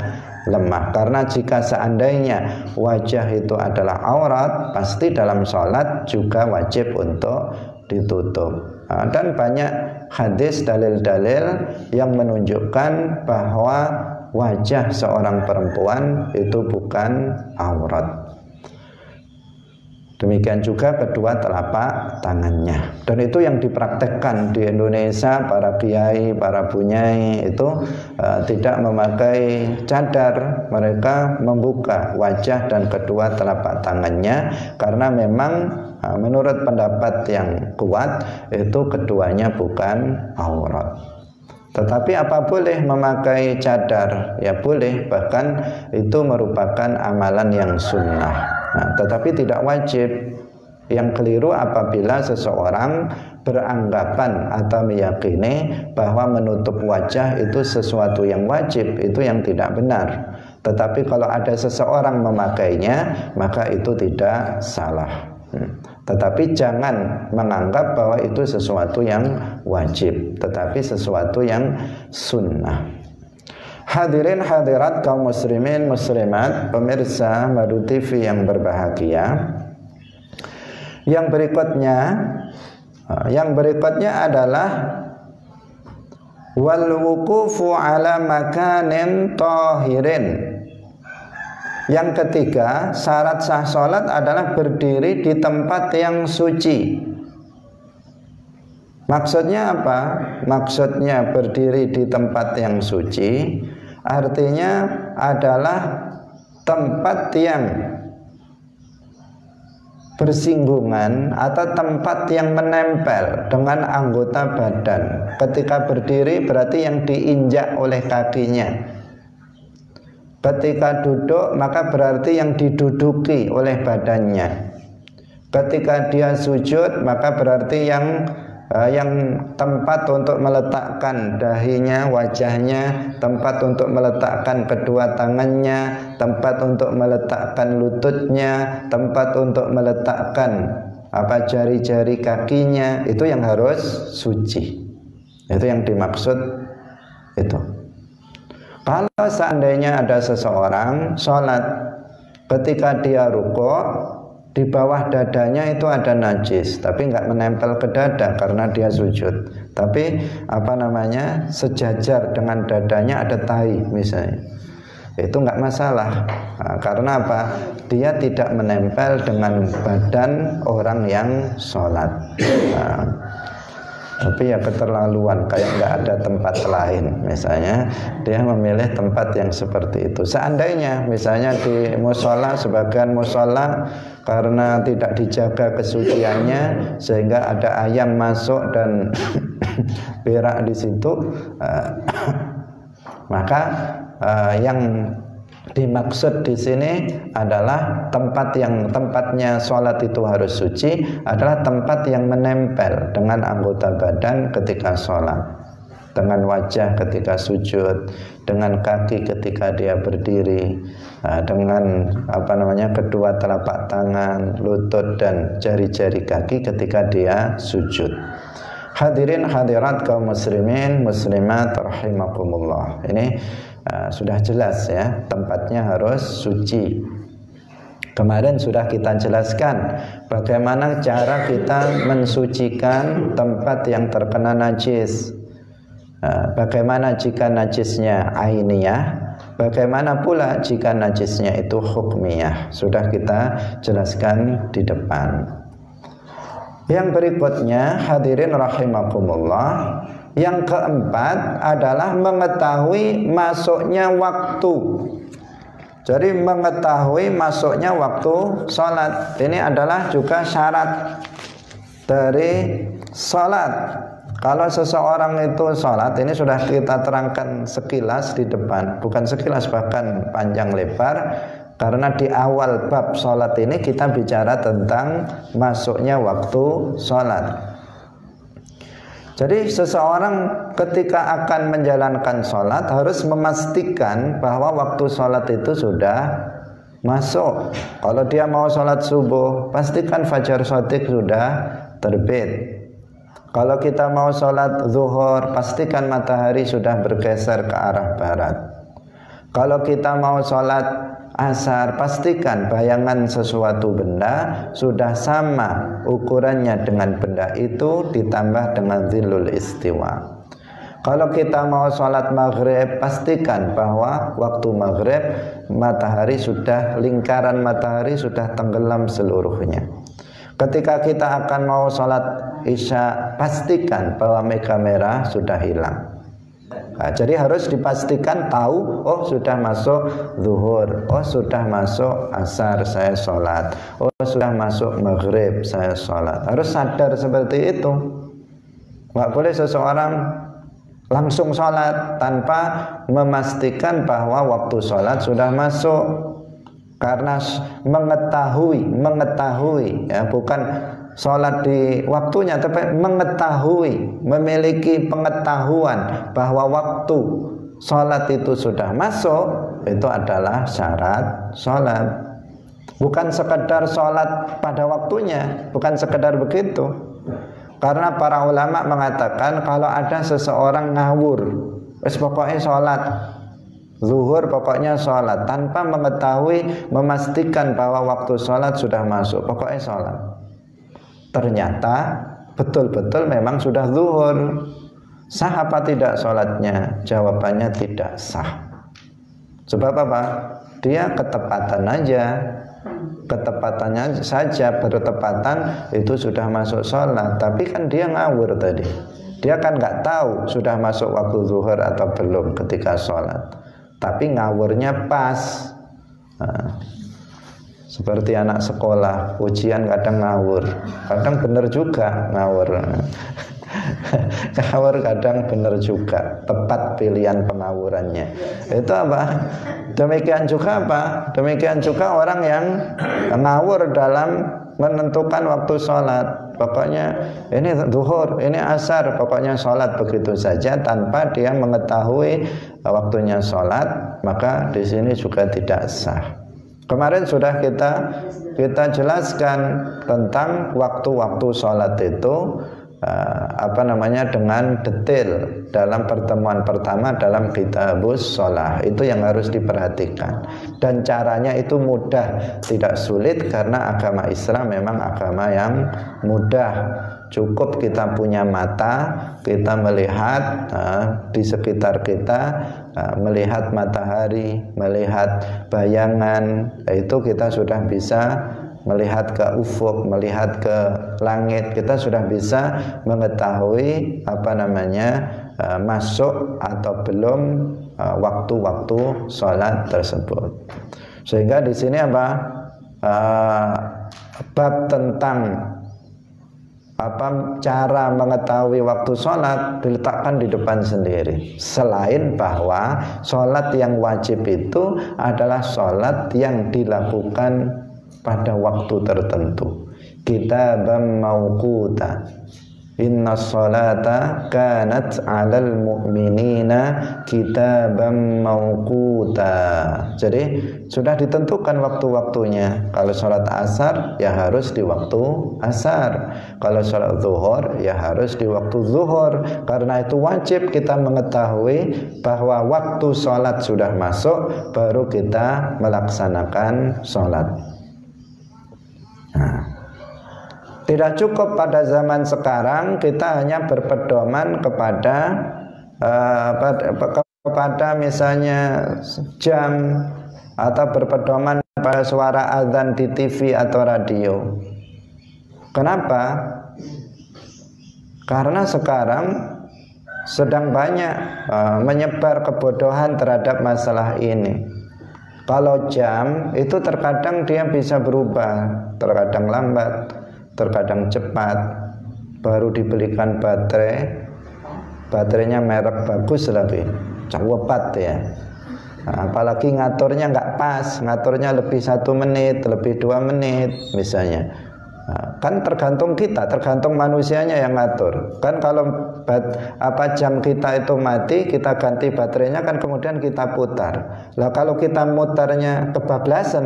S1: lemah, karena jika seandainya wajah itu adalah aurat, pasti dalam sholat juga wajib untuk ditutup. Dan banyak hadis, dalil-dalil yang menunjukkan bahwa wajah seorang perempuan itu bukan aurat. Demikian juga kedua telapak tangannya. Dan itu yang dipraktekkan di Indonesia, para kiai, para bunyai itu tidak memakai cadar. Mereka membuka wajah dan kedua telapak tangannya, karena memang menurut pendapat yang kuat itu keduanya bukan aurat. Tetapi apa boleh memakai cadar? Ya boleh, bahkan itu merupakan amalan yang sunnah. Nah, tetapi tidak wajib. Yang keliru apabila seseorang beranggapan atau meyakini bahwa menutup wajah itu sesuatu yang wajib, itu yang tidak benar. Tetapi kalau ada seseorang memakainya, maka itu tidak salah. Tetapi jangan menganggap bahwa itu sesuatu yang wajib, tetapi sesuatu yang sunnah. Hadirin hadirat kaum muslimin muslimat, pemirsa Madu TV yang berbahagia. Yang berikutnya adalah wal wuqufu ala makanin tahirin. Yang ketiga, syarat sah sholat adalah berdiri di tempat yang suci. Maksudnya apa? Maksudnya berdiri di tempat yang suci artinya adalah tempat yang bersinggungan atau tempat yang menempel dengan anggota badan. Ketika berdiri berarti yang diinjak oleh kakinya. Ketika duduk maka berarti yang diduduki oleh badannya. Ketika dia sujud maka berarti yang tempat untuk meletakkan dahinya, wajahnya, tempat untuk meletakkan kedua tangannya, tempat untuk meletakkan lututnya, tempat untuk meletakkan jari-jari kakinya, itu yang harus suci. Itu yang dimaksud itu. Kalau seandainya ada seseorang sholat, ketika dia rukuk, di bawah dadanya itu ada najis, tapi nggak menempel ke dada karena dia sujud. Tapi sejajar dengan dadanya ada tai misalnya, itu nggak masalah. Nah, karena apa? Dia tidak menempel dengan badan orang yang sholat. Tapi ya keterlaluan, kayak nggak ada tempat lain. Misalnya dia memilih tempat yang seperti itu. Seandainya misalnya di musola, sebagian musola karena tidak dijaga kesuciannya sehingga ada ayam masuk dan berak di situ, maka yang dimaksud di sini adalah tempatnya sholat itu harus suci adalah tempat yang menempel dengan anggota badan ketika sholat, dengan wajah ketika sujud, dengan kaki ketika dia berdiri, dengan kedua telapak tangan, lutut dan jari-jari kaki ketika dia sujud. Hadirin hadirat kaum muslimin muslimat rahimakumullah. Ini sudah jelas ya, tempatnya harus suci. Kemarin sudah kita jelaskan bagaimana cara kita mensucikan tempat yang terkena najis. Bagaimana jika najisnya ainiyah, Bagaimana pula jika najisnya itu hukmiyah? Sudah kita jelaskan di depan. Yang berikutnya, hadirin rahimakumullah, yang keempat adalah mengetahui masuknya waktu. Jadi mengetahui masuknya waktu sholat. Ini adalah juga syarat dari sholat. Kalau seseorang itu sholat, ini sudah kita terangkan sekilas di depan, bukan sekilas, bahkan panjang lebar, karena di awal bab sholat ini kita bicara tentang masuknya waktu sholat. Jadi seseorang ketika akan menjalankan sholat harus memastikan bahwa waktu sholat itu sudah masuk. Kalau dia mau sholat subuh, pastikan fajar shadiq sudah terbit. Kalau kita mau sholat zuhur, pastikan matahari sudah bergeser ke arah barat. Kalau kita mau sholat asar, pastikan bayangan sesuatu benda sudah sama ukurannya dengan benda itu ditambah dengan zilul istiwa. Kalau kita mau sholat maghrib, pastikan bahwa waktu maghrib matahari sudah, lingkaran matahari sudah tenggelam seluruhnya. Ketika kita akan mau sholat isya, pastikan bahwa mega merah sudah hilang. Nah, jadi harus dipastikan tahu, oh sudah masuk zuhur, oh sudah masuk asar saya sholat, oh sudah masuk maghrib saya sholat. Harus sadar seperti itu. Nggak boleh seseorang langsung sholat tanpa memastikan bahwa waktu sholat sudah masuk. Karena mengetahui ya, bukan sholat di waktunya, tapi mengetahui, memiliki pengetahuan bahwa waktu sholat itu sudah masuk, itu adalah syarat sholat. Bukan sekedar sholat pada waktunya, bukan sekedar begitu. Karena para ulama mengatakan kalau ada seseorang ngawur, wis pokoknya sholat zuhur, pokoknya sholat tanpa mengetahui, memastikan bahwa waktu sholat sudah masuk, pokoknya sholat. Ternyata betul-betul memang sudah zuhur. Sah apa tidak sholatnya? Jawabannya tidak sah. Sebab apa? Dia ketepatan aja, ketepatannya saja bertepatan itu sudah masuk sholat. Tapi kan dia ngawur tadi. Dia kan nggak tahu sudah masuk waktu zuhur atau belum ketika sholat. Tapi ngawurnya pas. Nah, seperti anak sekolah, ujian kadang ngawur, kadang benar juga ngawur. Ngawur kadang benar juga, tepat pilihan pengawurannya. Itu apa? Demikian juga apa? Demikian juga orang yang ngawur dalam menentukan waktu sholat. Pokoknya ini zuhur, ini asar, pokoknya sholat begitu saja tanpa dia mengetahui waktunya sholat, maka di sini juga tidak sah. Kemarin sudah kita jelaskan tentang waktu-waktu sholat itu dengan detail dalam pertemuan pertama dalam kitabus sholah. Itu yang harus diperhatikan, dan caranya itu mudah, tidak sulit, karena agama Islam memang agama yang mudah. Cukup kita punya mata, kita melihat di sekitar kita, melihat matahari, melihat bayangan, itu kita sudah bisa melihat ke ufuk, melihat ke langit, kita sudah bisa mengetahui masuk atau belum waktu-waktu sholat tersebut. Sehingga di sini bab tentang cara mengetahui waktu sholat diletakkan di depan sendiri. Selain bahwa sholat yang wajib itu adalah sholat yang dilakukan pada waktu tertentu. Kitaban mauquta. Inna sholata kanat 'alal mu'minina kitaban mauquta. Jadi sudah ditentukan waktu-waktunya. Kalau sholat asar ya harus di waktu asar. Kalau sholat zuhur ya harus di waktu zuhur. Karena itu wajib kita mengetahui bahwa waktu sholat sudah masuk, baru kita melaksanakan sholat. Nah, tidak cukup pada zaman sekarang kita hanya berpedoman kepada kepada misalnya jam atau berpedoman pada suara azan di TV atau radio. Kenapa? Karena sekarang sedang banyak menyebar kebodohan terhadap masalah ini. Kalau jam itu terkadang dia bisa berubah, terkadang lambat, terkadang cepat. Baru dibelikan baterainya merek bagus lagi, cepat ya. Apalagi ngaturnya nggak pas, ngaturnya lebih 1 menit, lebih 2 menit misalnya. Kan tergantung kita, tergantung manusianya yang ngatur. Kan kalau jam kita itu mati, kita ganti baterainya, kan kemudian kita putar. Lah kalau kita mutarnya kebablasan,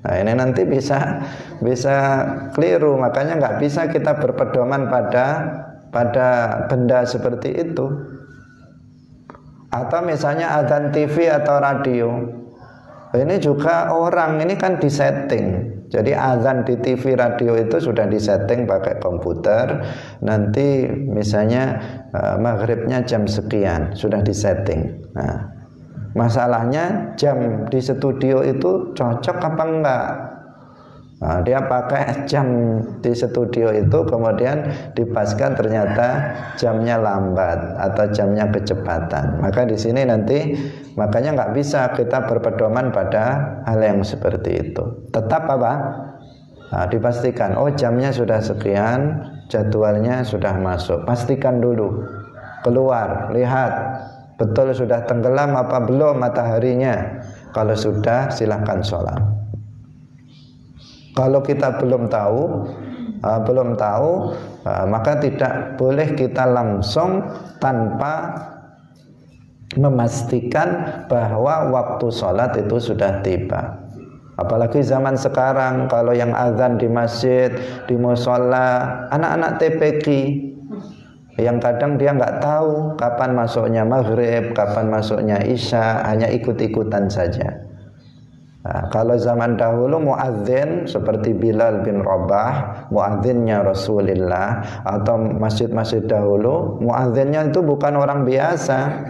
S1: nah ini nanti bisa keliru. Makanya nggak bisa kita berpedoman pada benda seperti itu. Atau misalnya azan TV atau radio, ini juga orang ini kan disetting. Jadi azan di TV radio itu sudah disetting pakai komputer. Nanti misalnya maghribnya jam sekian, sudah disetting. Nah, masalahnya jam di studio itu cocok apa enggak? Nah, dia pakai jam di studio itu, kemudian dipaskan ternyata jamnya lambat atau jamnya kecepatan. Maka di sini nanti makanya nggak bisa kita berpedoman pada hal yang seperti itu. Tetap apa? Nah, dipastikan, oh jamnya sudah sekian, jadwalnya sudah masuk. Pastikan dulu, keluar, lihat betul sudah tenggelam apa belum mataharinya. Kalau sudah, silahkan sholat. Kalau kita belum tahu, maka tidak boleh kita langsung tanpa memastikan bahwa waktu sholat itu sudah tiba. Apalagi zaman sekarang, kalau yang azan di masjid, di mushola, anak-anak TPQ, yang kadang dia nggak tahu kapan masuknya maghrib, kapan masuknya isya, hanya ikut-ikutan saja. Nah, kalau zaman dahulu muadzin seperti Bilal bin Rabah, muadzinnya Rasulullah, atau masjid-masjid dahulu, muadzinnya itu bukan orang biasa.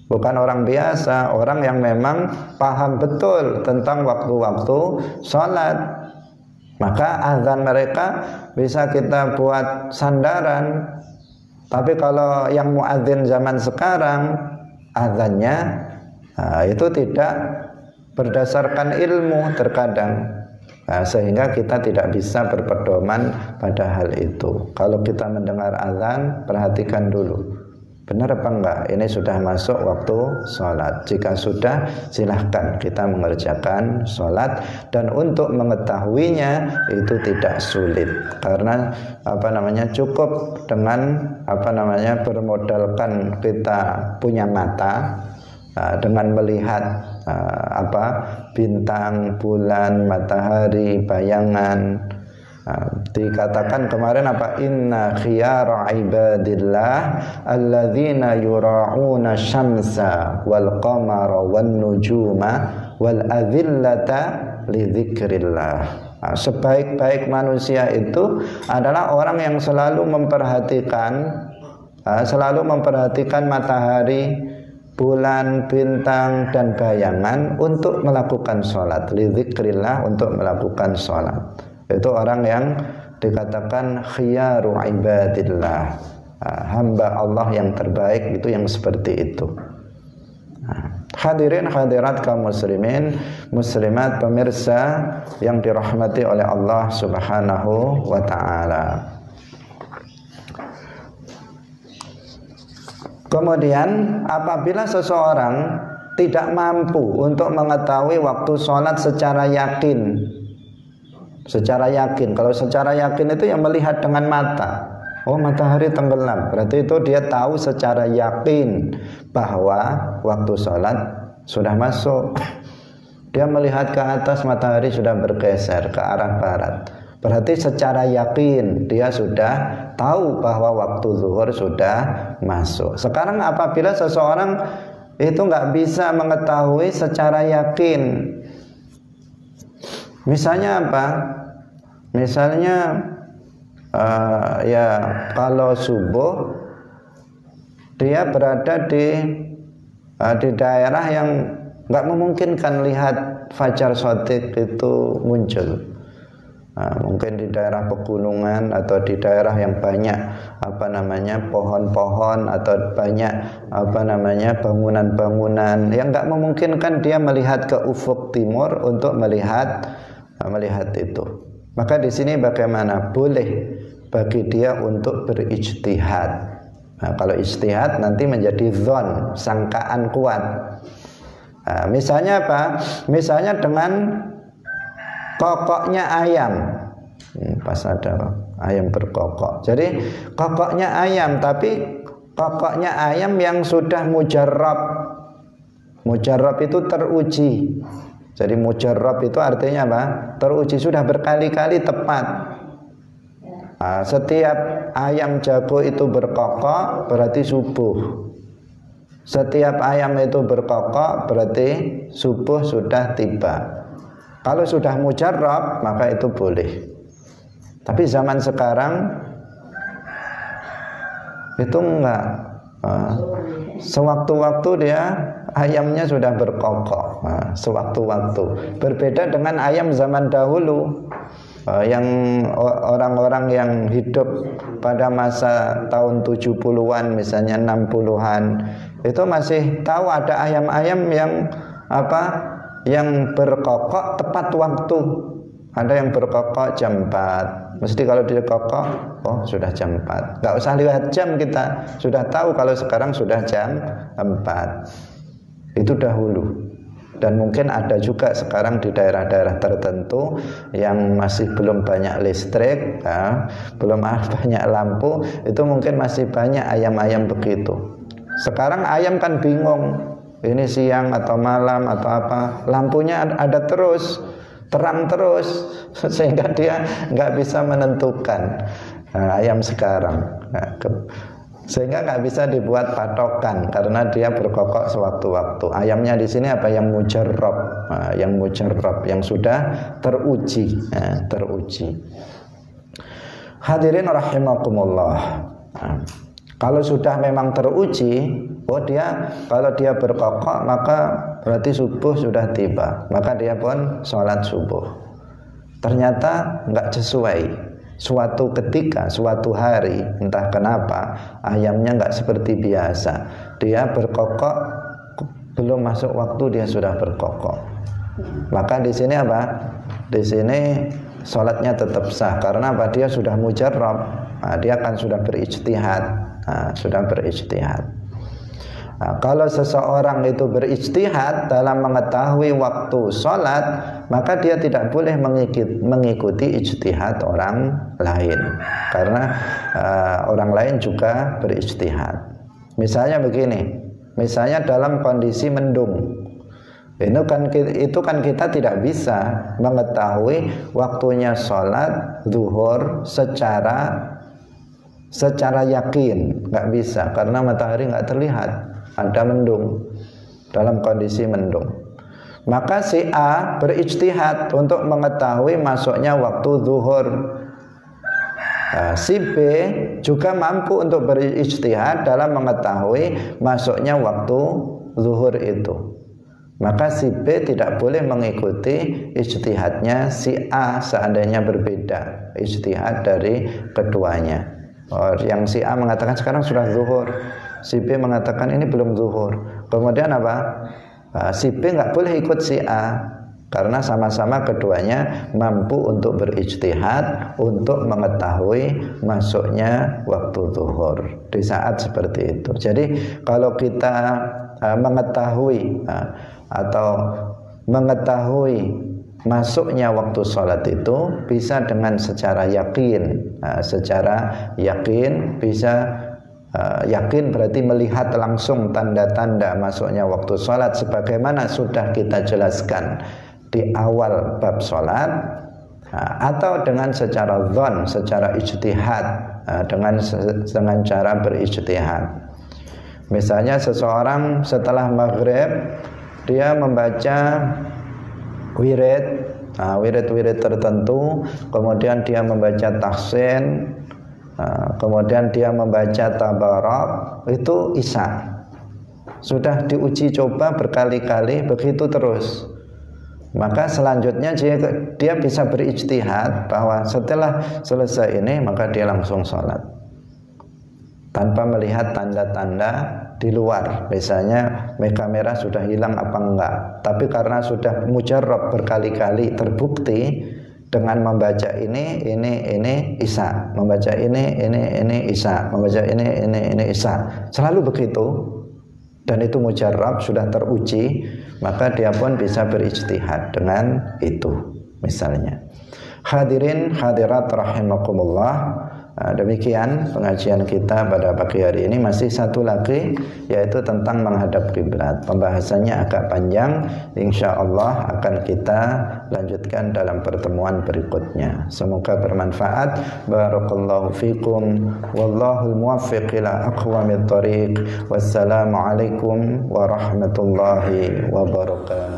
S1: Bukan orang biasa, orang yang memang paham betul tentang waktu-waktu sholat. Maka azan mereka bisa kita buat sandaran. Tapi kalau yang muadzin zaman sekarang, azannya itu tidak berdasarkan ilmu terkadang, sehingga kita tidak bisa berpedoman pada hal itu. Kalau kita mendengar azan, perhatikan dulu, benar apa enggak ini sudah masuk waktu sholat. Jika sudah, silahkan kita mengerjakan sholat. Dan untuk mengetahuinya itu tidak sulit, karena cukup dengan bermodalkan kita punya mata, dengan melihat bintang, bulan, matahari, bayangan. Dikatakan kemarin inna khiyara ibadillah alladzina yura'una syamsa wal qamara wan nujuma wal adhillata li dzikrillah. Sebaik-baik manusia itu adalah orang yang selalu memperhatikan matahari, bulan, bintang, dan bayangan untuk melakukan sholat. Lidzikrillah, untuk melakukan sholat. Itu orang yang dikatakan khiyaru ibadillah, hamba Allah yang terbaik, itu yang seperti itu. Hadirin hadirat kaum muslimin muslimat, pemirsa yang dirahmati oleh Allah Subhanahu wa ta'ala. Kemudian apabila seseorang tidak mampu untuk mengetahui waktu sholat secara yakin, kalau secara yakin itu yang melihat dengan mata, oh matahari tenggelam, berarti itu dia tahu secara yakin bahwa waktu sholat sudah masuk. Dia melihat ke atas, matahari sudah bergeser ke arah barat, berarti secara yakin dia sudah tahu bahwa waktu zuhur sudah masuk. Sekarang apabila seseorang itu nggak bisa mengetahui secara yakin, misalnya apa? Misalnya kalau subuh dia berada di di daerah yang nggak memungkinkan lihat fajar shadiq itu muncul. Mungkin di daerah pegunungan atau di daerah yang banyak pohon-pohon atau banyak bangunan-bangunan yang nggak memungkinkan dia melihat ke ufuk timur untuk melihat itu. Maka di sini bagaimana? Boleh bagi dia untuk berijtihad. Kalau ijtihad nanti menjadi dzon, sangkaan kuat. Misalnya apa? Misalnya dengan kokoknya ayam. Pas ada ayam berkokok. Jadi kokoknya ayam, tapi kokoknya ayam yang sudah mujarrab. Mujarrab itu teruji. Jadi mujarrab itu artinya apa? Teruji, sudah berkali-kali tepat. Setiap ayam jago itu berkokok berarti subuh. Setiap ayam itu berkokok berarti subuh sudah tiba. Kalau sudah mujarrab maka itu boleh. Tapi zaman sekarang itu enggak. Sewaktu-waktu dia ayamnya sudah berkokok. Sewaktu-waktu. Berbeda dengan ayam zaman dahulu. Yang orang-orang yang hidup pada masa tahun 70-an misalnya 60-an itu masih tahu ada ayam-ayam yang berkokok tepat waktu. Ada yang berkokok jam 4. Mesti kalau dia kokok, sudah jam 4. Nggak usah lihat jam, kita sudah tahu kalau sekarang sudah jam 4. Itu dahulu. Dan mungkin ada juga sekarang di daerah-daerah tertentu yang masih belum banyak listrik, belum banyak lampu, itu mungkin masih banyak ayam-ayam begitu. Sekarang ayam kan bingung, ini siang atau malam atau apa, lampunya ada terus, terang terus, sehingga dia nggak bisa menentukan ayam sekarang. Sehingga nggak bisa dibuat patokan karena dia berkokok sewaktu-waktu. Ayamnya di sini apa? Yang mujarrab, yang sudah teruji, teruji. Hadirin rahimakumullah. Kalau sudah memang teruji, kalau dia berkokok maka berarti subuh sudah tiba. Maka dia pun sholat subuh. Ternyata nggak sesuai. Suatu ketika, suatu hari, entah kenapa ayamnya nggak seperti biasa. Dia berkokok, belum masuk waktu dia sudah berkokok. Maka di sini apa? Di sini sholatnya tetap sah karena apa? Dia sudah mujarrab. Dia kan sudah berijtihad. Kalau seseorang itu berijtihad dalam mengetahui waktu sholat, maka dia tidak boleh mengikuti ijtihad orang lain, karena orang lain juga berijtihad. Misalnya begini, misalnya dalam kondisi mendung, itu kan kita tidak bisa mengetahui waktunya sholat zuhur secara yakin, nggak bisa, karena matahari nggak terlihat. Ada mendung, dalam kondisi mendung. Maka si A berijtihad untuk mengetahui masuknya waktu zuhur. Si B juga mampu untuk berijtihad dalam mengetahui masuknya waktu zuhur itu. Maka si B tidak boleh mengikuti ijtihadnya si A seandainya berbeda ijtihad dari keduanya. Yang si A mengatakan sekarang sudah zuhur, si B mengatakan ini belum zuhur. Kemudian apa? Si B nggak boleh ikut si A karena sama-sama keduanya mampu untuk berijtihad untuk mengetahui masuknya waktu zuhur di saat seperti itu. Jadi kalau kita mengetahui masuknya waktu sholat itu bisa dengan secara yakin. Yakin berarti melihat langsung tanda-tanda masuknya waktu sholat sebagaimana sudah kita jelaskan di awal bab sholat, atau dengan secara dzon, secara ijtihad, dengan cara berijtihad. Misalnya seseorang setelah maghrib dia membaca wirid tertentu, kemudian dia membaca tahsin, kemudian dia membaca tabarak, itu isya. sudah diuji coba berkali-kali begitu terus, maka selanjutnya dia bisa berijtihad bahwa setelah selesai ini maka dia langsung sholat tanpa melihat tanda-tanda di luar, misalnya kamera sudah hilang apa enggak, tapi karena sudah mujarrab berkali-kali terbukti dengan membaca ini isya, membaca ini isya, membaca ini isya, selalu begitu, dan itu mujarrab sudah teruji, maka dia pun bisa berijtihad dengan itu. Misalnya, hadirin hadirat rahimakumullah, demikian pengajian kita pada pagi hari ini. Masih satu lagi, yaitu tentang menghadap kiblat. Pembahasannya agak panjang, insya Allah akan kita lanjutkan dalam pertemuan berikutnya. Semoga bermanfaat. Barakallahu fikum, wallahul muwaffiq ila aqwamit thariq. Wassalamualaikum warahmatullahi wabarakatuh.